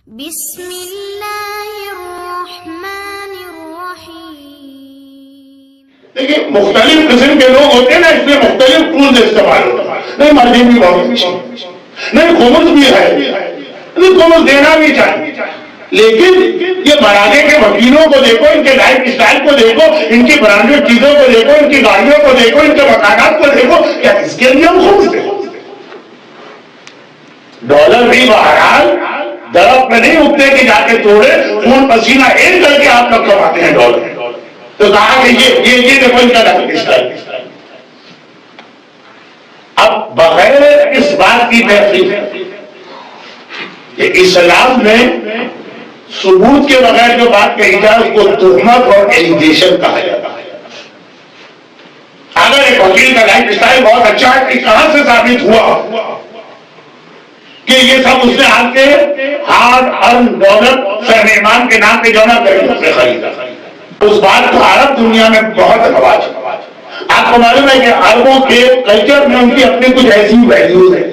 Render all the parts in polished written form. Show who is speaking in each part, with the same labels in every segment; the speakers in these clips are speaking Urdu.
Speaker 1: بسم اللہ الرحمن الرحیم۔
Speaker 2: دیکھیں مختلف قسم کے لوگ ہوتے ہیں نا، اس لیے مختلف ٹولز استعمال ہوتا ہے۔ نہیں مرضی بھی بہت اچھی، نہیں خمس بھی ہے، نہیں خمس دینا بھی چاہیے، لیکن یہ بڑھانے کے وکیلوں کو دیکھو، ان کے لائف اسٹائل کو دیکھو، ان کی برانڈیڈ چیزوں کو دیکھو، ان کی گاڑیوں کو دیکھو، ان کے مکانات کو دیکھو، کیا اس کے لیے ہم خمس دیں؟ ڈالر بھی بہرحال درخت میں نہیں اگتے کہ جا کے توڑے، خون پسینہ ایک کر کے آپ لوگ کماتے ہیں ڈالر۔ تو کہا کہ یہ دیکھو ان کا لائف اسٹائل۔ اب بغیر اس بات کی تحقیق کہ اسلام میں ثبوت کے بغیر جو بات کہی جائے اس کو تہمت اور ایلیگیشن کہا جاتا ہے۔ اگر ایک وکیل کا لائف اسٹائل بہت اچھا ہے کہ کہاں سے ثابت ہوا کہ یہ سب اس نے آ کے ہارڈ ارن ڈالر شہر ایمان کے نام پہ جو نا سے خریدا، اس بات کو عرب دنیا میں بہت رواج ہے۔ آپ کو معلوم ہے کہ عربوں کے کلچر میں ان کی اپنی کچھ ایسی ویلیوز ہیں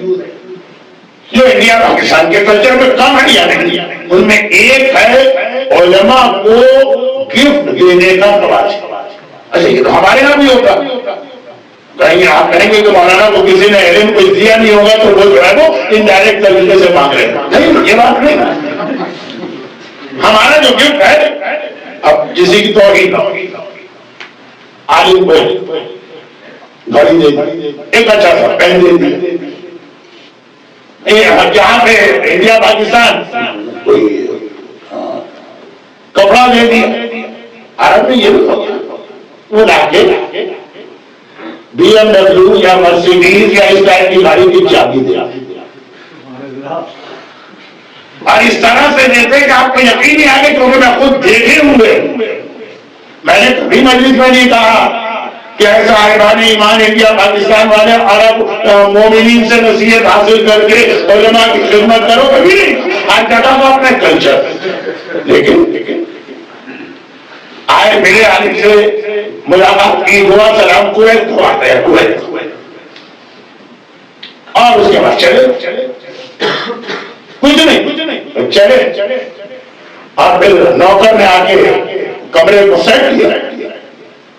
Speaker 2: جو انڈیا پاکستان کے کلچر میں کم ہے یا نہیں۔ ان میں ایک ہے علماء کو گفٹ دینے کا رواج۔ اچھا یہ تو ہمارے یہاں بھی ہوتا، کہیں آپ کہیں گے کہ مولانا کو کسی نے علم کچھ دیا نہیں ہوگا تو وہ جو ہے وہ انڈائریکٹ طریقے سے مانگ رہے ہیں۔ نہیں یہ بات نہیں، ہمارا جو گفٹ ہے اب کسی کی توہین عالم کو گھڑی دے دی، ایک اچھا سا پین دے دی، جہاں پہ انڈیا پاکستان کوئی کپڑا دے دیا۔ عرب میں یہ بھی ہوتا، وہ لا کے بی ایم ڈبلیو یا مرسیڈیز یا اس ٹائپ کی گاڑی کی چابی دے اور اس طرح سے دیتے کہ آپ کو یقین نہیں آگے، کیونکہ میں خود دیکھے ہوئے، میں نے کبھی مجلس میں نہیں کہا کہ ایسا صاحبان ایمان انڈیا پاکستان والے عرب مومنین سے نصیحت حاصل کر کے علماء کی خدمت کرو، کبھی نہیں۔ ہر جگہ وہ اپنے کلچر، لیکن آئے میرے عالم سے ملاقات کی، دعا سلام، کویت کو آتے ہیں کویت، اور اس کے بعد چلے کچھ نہیں چلے، اور پھر نوکر نے آ کے کمرے کو سیٹ کیا،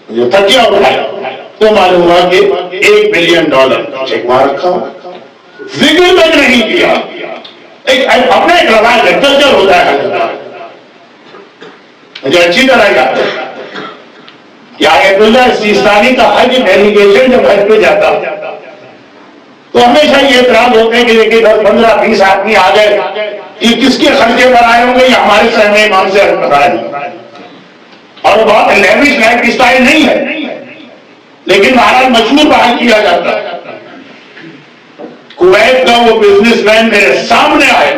Speaker 2: جو تکیا اٹھایا تو معلوم ہوا کہ $1 بلین چیک وہاں رکھا، ذکر تک نہیں کیا۔ اپنا ایک رواج ہے، کلچر ہوتا ہے مجھے اچھی طرح یاد ہے کہ آیت اللہ سیستانی کا حج ڈیلیگیشن جب حج پہ جاتا تو ہمیشہ یہ اعتراض ہوتے ہیں کہ دیکھیں 10 15 20 آدمی آ گئے، یہ کس کے خرچے پر آئے ہوں گے، یہ ہمارے سہنے امام سے حج پر آئے ہوں گے، اور وہ بہت لیوش لائف اسٹائل نہیں ہے، لیکن بہرحال مشہور بحال کیا جاتا ہے۔ کویت کا وہ بزنس مین میرے سامنے آئے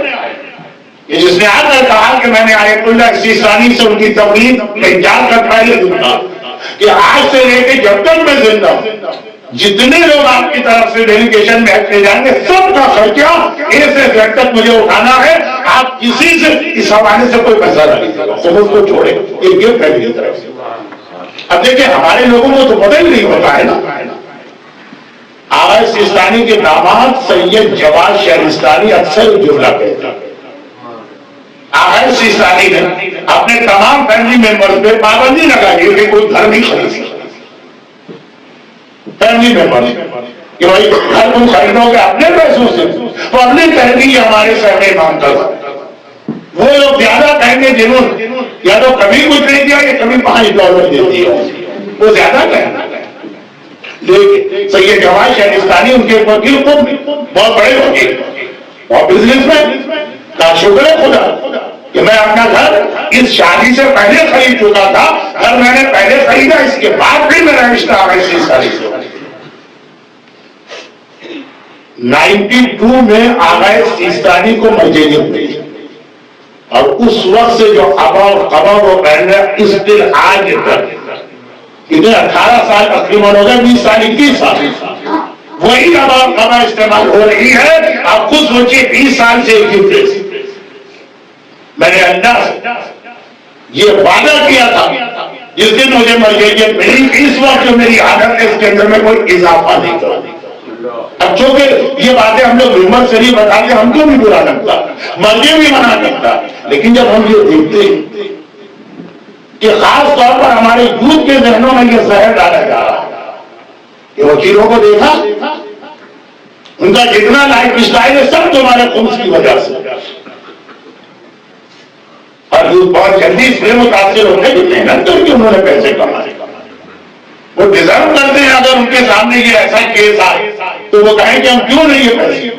Speaker 2: جس نے آ کر کہا کہ میں نے آیت اللہ سیستانی سے ان کی تبلیغ احتجاج کا پہلے دوں کہ آج سے لے کے جب تک میں زندہ ہوں جتنے لوگ آپ کی طرف سے ڈیلیگیشن میں حج پہ جائیں گے سب کا خرچہ اے سے زیڈ تک مجھے اٹھانا ہے، آپ کسی سے اس حوالے سے کوئی پیسہ نہ لیجیے گا، خود کو چھوڑے، یہ گفٹ ہے میری طرف سے۔ اب دیکھیں ہمارے لوگوں کو تو پتہ ہی نہیں ہوتا ہے نا۔ آغا سیستانی کے داماد سید جواد شہرستانی اکثر جملہ کہتے ہیں، آغا سیستانی نے اپنے تمام فیملی ممبرز پہ پابندی لگائی کہ کوئی گھر نہیں خرید سکتا۔ فیملی ممبرز کہ بھائی گھر تم خریدو گے اپنے پیسوں سے تو اپنے تحریر ہمارے سہنے امام کا۔ وہ لوگ زیادہ کہیں گے جنہوں یا تو کبھی کچھ نہیں دیا یا کبھی $5 دے دیا، وہ زیادہ کہیں۔ لیکن سید جواد شہرستانی ان کے وکیل خود بہت بڑے وکیل اور بزنس مین، کا شکر ہے خدا کہ میں اپنا گھر اس شادی سے پہلے خرید چکا تھا، گھر میں نے پہلے خریدا، اس کے بعد بھی میرا رشتہ آغا سیستانی سے۔ 92 میں آغا سیستانی کو مجھے ملی اور اس وقت سے جو ابا اور قبا وہ پہن رہے اس دن آج تک ادھر 18 سال تقریباً ہو گئے، 20 سال 21 سال وہی ابا اور قبا استعمال ہو رہی ہے۔ آپ خود سوچئے 20 سال سے میں نے اللہ سے یہ وعدہ کیا تھا جس دن مجھے مرجعیت ملی، اس وقت جو میری عادت ہے اس کے اندر میں کوئی اضافہ نہیں کرا۔ بچوں کے یہ باتیں ہم لوگ ممبر شریف بتاتے ہم کو بھی برا لگتا، مرضی بھی منع کرتا، لیکن جب ہم یہ دیکھتے کہ خاص طور پر ہمارے یوتھ کے ذہنوں میں یہ زہر ڈالا جا رہا ہے کہ وکیلوں کو دیکھا ان کا جتنا لائف اسٹائل ہے سب تمہارے خمس کی وجہ سے، اور یوتھ بہت جلدی اس میں متاثر ہوتے ہیں کہ محنت کر کے انہوں نے پیسے کمائے، وہ ڈیزرو کرتے ہیں اگر ان کے سامنے یہ ایسا کیس آئے تو وہ کہیں کہ ہم کیوں نہیں یہ پیسے،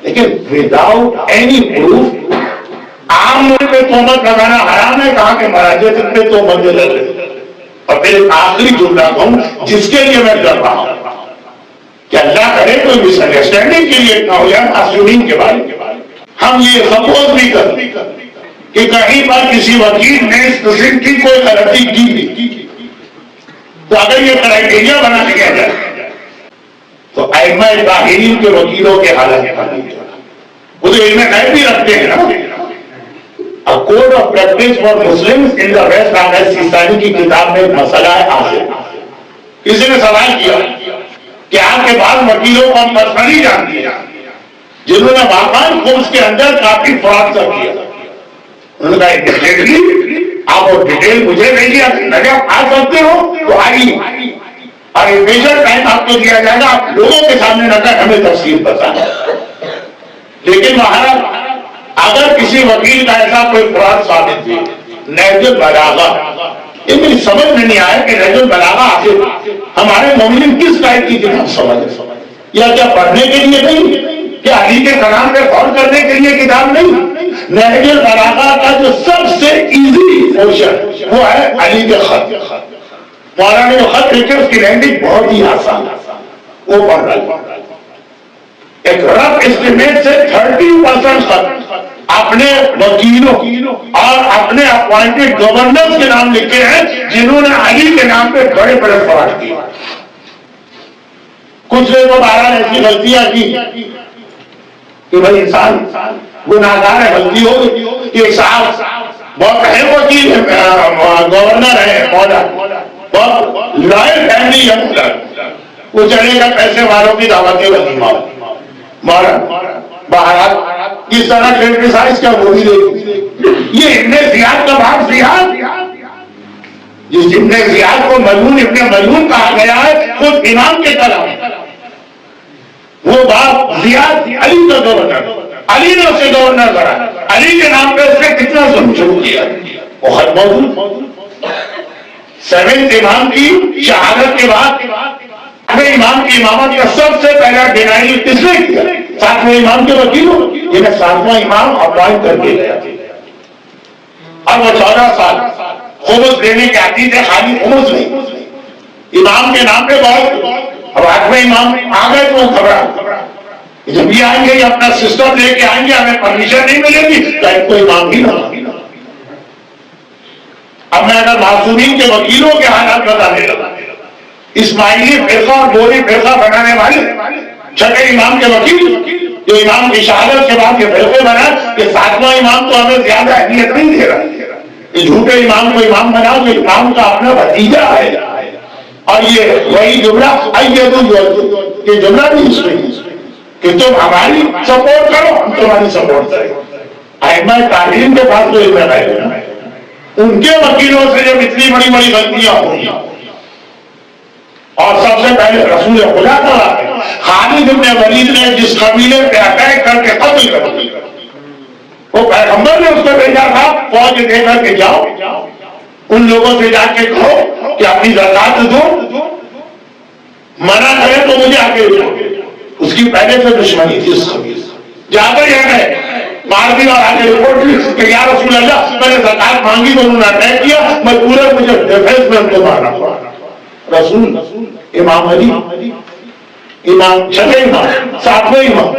Speaker 2: لیکن وداؤٹ اینی پروف عام لوگ پہ تہمت لگانا حرام ہے، کہاں کہ مراجعت پہ تہمت لگ رہے۔ اور پھر ایک آخری جملہ کہوں جس کے لیے میں ڈر رہا ہوں کہ اللہ کرے کوئی مس انڈرسٹینڈنگ کے لیے نہ ہو جائے معصومین کے بارے میں، ہم یہ سپوز بھی کر کہ کہیں پر کسی وکیل نے اس قسم کی کوئی غلطی کی نہیں، تو اگر یہ کرائٹیریا بنا دیا جائے تو ائمہ طاہرین کے وکیلوں کے حالت وہ تو علم غیب بھی رکھتے ہیں نا۔ Code of practice for Muslims in the West آنگریز سیستانی کی کتاب میں ایک مسئلہ ہے آخر، کسی نے سوال کیا کہ آپ کے بعض وکیلوں کو ہم پرسنلی جانتے ہیں جنہوں نے واقعی خمس کے اندر کافی فراڈ کیا، انہوں نے کہا ڈیٹیللی آپ وہ ڈیٹیل مجھے بھیجیے، اگر آ سکتے ہو تو آئیے، اور اسپیشل ٹائم آپ کو دیا جائے گا، آپ لوگوں کے سامنے نہ کر ہمیں تفصیل بتانا۔ لیکن مہاراج اگر کسی وکیل کا ایسا کوئی فراڈ ثابت ہوئی، نہج البلاغہ، یہ میری سمجھ میں نہیں آیا کہ نہج البلاغہ آخر ہمارے مومنین کس ٹائپ کی کتاب سمجھ، یا کیا پڑھنے کے لیے نہیں، کیا علی کے کلام پہ غور کرنے کے لیے کتاب نہیں؟ نہج البلاغہ کا جو سب سے ایزی پورشن وہ ہے علی کے خط، مولانا نے جو خط لکھے اس کی لینگویج بہت ہی آسان، وہ پڑھ رہا ہے، ایک رف اسٹیمیٹ سے 30% خط اپنے وکیلوں اور اپنے اپوائنٹڈ گورنرز کے نام لکھے ہیں جنہوں نے علی کے نام پہ بڑے بڑے فراڈ کیے۔ کچھ لوگوں بہرحال ایسی غلطیاں کی کہ بھائی انسان گناہگار ہے، غلطی ہو گئی کہ صاحب بہت اہم وکیل ہے، گورنر ہے، مولا بہت لائل فیملی ہے، وہ چلے گا پیسے والوں کی دعوت کے ولیمہ مولا، بہرحال اس طرح کرٹیسائز کیا وہ بھی دیکھ، یہ ابن زیاد کا باپ زیاد، جس ابن زیاد کو ملعون ابن ملعون کہا گیا ہے خود امام کے کلام، وہ باپ زیاد علی کا گورنر، علی نے اسے گورنر کرا، علی کے نام پہ اس نے کتنا ظلم شروع کیا، وہ خط موجود 7 امام کی شہادت کے بعد امام کی امامت کا سب سے پہلا ڈینائل کس نے کیا؟ 7ویں امام کے وکیلوں، جنہیں 7واں امام اپوائنٹ کر کے گیا، اور وہ 14 سال خمس دینے کے عادی تھے، خالی خمس نہیں، امام کے نام پہ بہت، اب 8ویں امام آ گئے تو وہ گھبرا، جب یہ آئیں گے یہ اپنا سسٹم لے کے آئیں گے ہمیں پرمیشن نہیں ملے گی تو ایک تو امام ہی نہ۔ اب میں اگر معصومین کے وکیلوں کے حالات بتانے لگا، اسماعیلی فرقہ اور بوری فرقہ بنانے والے 6 امام کے وکیل جو امام کی شہادت کے بعد یہ فرقے بنا کہ 7واں امام تو ہمیں زیادہ اہمیت نہیں دے رہا، یہ جھوٹے امام کو امام بنا تو امام کا اپنا بھتیجا ہے، اور یہ وہی جملہ یہ جملہ بھی اس میں کہ تم ہماری سپورٹ کرو ہم تمہاری سپورٹ کریں۔ ائمہ طاہرین کے پاس تو علم ہے، ان کے وکیلوں سے جب اتنی بڑی بڑی غلطیاں ہوئی، اور سب سے پہلے رسول خدا کا خالد بن ولید نے جس قبیلے پہ اٹیک کر کے قتل کر دیا، وہ پیغمبر نے اس کو بھیجا تھا فوج دے کر کے جاؤ ان لوگوں سے جا کے کہو کہ اپنی زکات دو، منع کرے تو مجھے آگے دو، اس کی پہلے سے دشمنی تھی اس قبیلے سے، جا کر یہ گئے مار دی اور آگے رپورٹ لی کہ یا رسول اللہ میں نے زکات مانگی تو انہوں نے اٹیک کیا، میں پورے مجھے ڈیفینس میں ان کو مارنا پڑا۔ رسول امام علی امام 6 امام 7واں امام،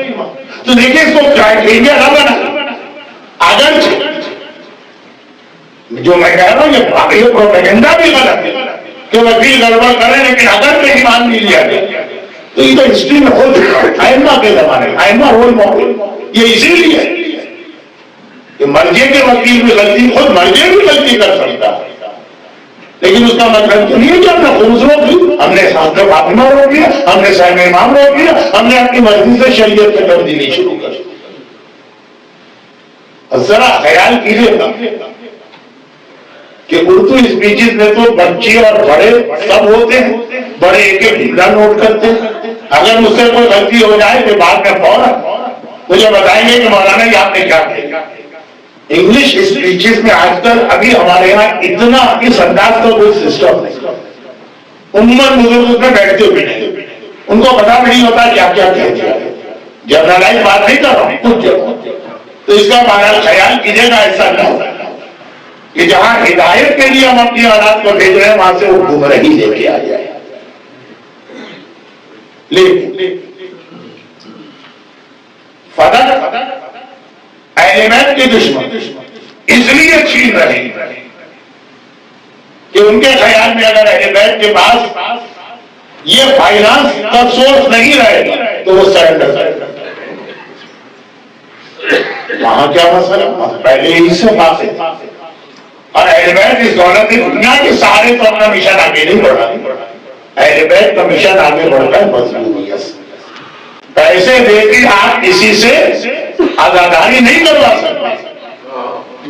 Speaker 2: تو دیکھیں اس کو کرائٹیریا نہ بنا، اگر جو میں کہہ رہا ہوں یہ پروپیگنڈا بھی غلط ہے کہ وکیل گڑبڑ کریں، لیکن اگر کوئی ایمان نہیں لیا گیا تو یہ تو ہسٹری میں ہو چکا ہے، ائمہ کے زمانے ائمہ رول ماڈل، یہ اسی لیے کہ مرجے کے وکیل بھی غلطی، خود مرجے بھی غلطی کر سکتا ہے، لیکن اس کا مطلب تو نہیں ہے کہ ہم نے خمس روک لی، ہم نے حضرت فاطمہ روک لیا، ہم نے صاحب امام روک لیا، ہم نے اپنی مرضی سے شریعت کی تبدیلی شروع کر دی۔ ذرا خیال کیجیے کہ اردو اسپیچز میں تو بچے اور بڑے سب ہوتے ہیں، بڑے ایک ایک جملہ نوٹ کرتے ہیں، اگر مجھ سے کوئی غلطی ہو جائے تو بعد میں فوراً مجھے بتائیں گے کہ مولانا یہ آپ نے کیا کیا۔ انگلش اسپیچز میں آج کل ابھی ہمارے یہاں اتنا اس انداز کا کوئی سسٹم نہیں، عموماً بزرگ میں بیٹھتے بھی نہیں، ان کو پتا بھی نہیں ہوتا کیا کیا کہہ دیا ہے۔ جنرلائز بات نہیں کر رہا ہوں، کچھ جگہ تو اس کا بہرحال خیال کیجیے گا ایسا نہ ہو کہ جہاں ہدایت کے لیے ہم اپنی اولاد کو بھیج رہے ہیں وہاں سے وہ گمراہی لے کے آ جائے۔ لیکن فدق اہل بیت کے دشمن اس لیے چھین رہے کہ ان کے خیال میں اگر اہل بیت کے پاس یہ فائنانس کا سورس نہیں رہے گا تو وہ سرنڈر کرے گا۔ وہاں کیا مسئلہ پہلے ہی سے بات ہے، اور اہل بیت اس دولت دنیا کے سارے تو اپنا مشن آگے نہیں بڑھا، اہل بیت کا مشن آگے بڑھتا ہے مظلومیت سے۔ پیسے دے کے آپ کسی سے آزاداری نہیں کروا سکتے،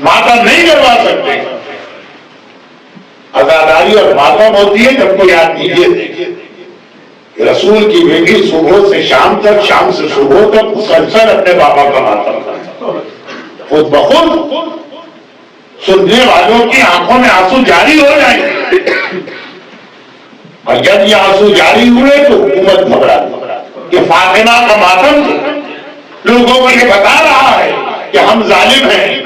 Speaker 2: ماتم نہیں کروا سکتے۔ آزاداری اور ماتم ہوتی ہے جب کوئی آدمی یہ دیکھے رسول کی بیٹی صبح سے شام تک، شام سے صبح تک مسلسل اپنے بابا کا ماتم کرتا، خود بخود سننے والوں کی آنکھوں میں آنسو جاری ہو جائیں گے، اور جب یہ آنسو جاری ہوئے تو حکومت گھبرا کہ فاطمہ کا ماتم لوگوں کو یہ بتا رہا ہے کہ ہم ظالم ہیں،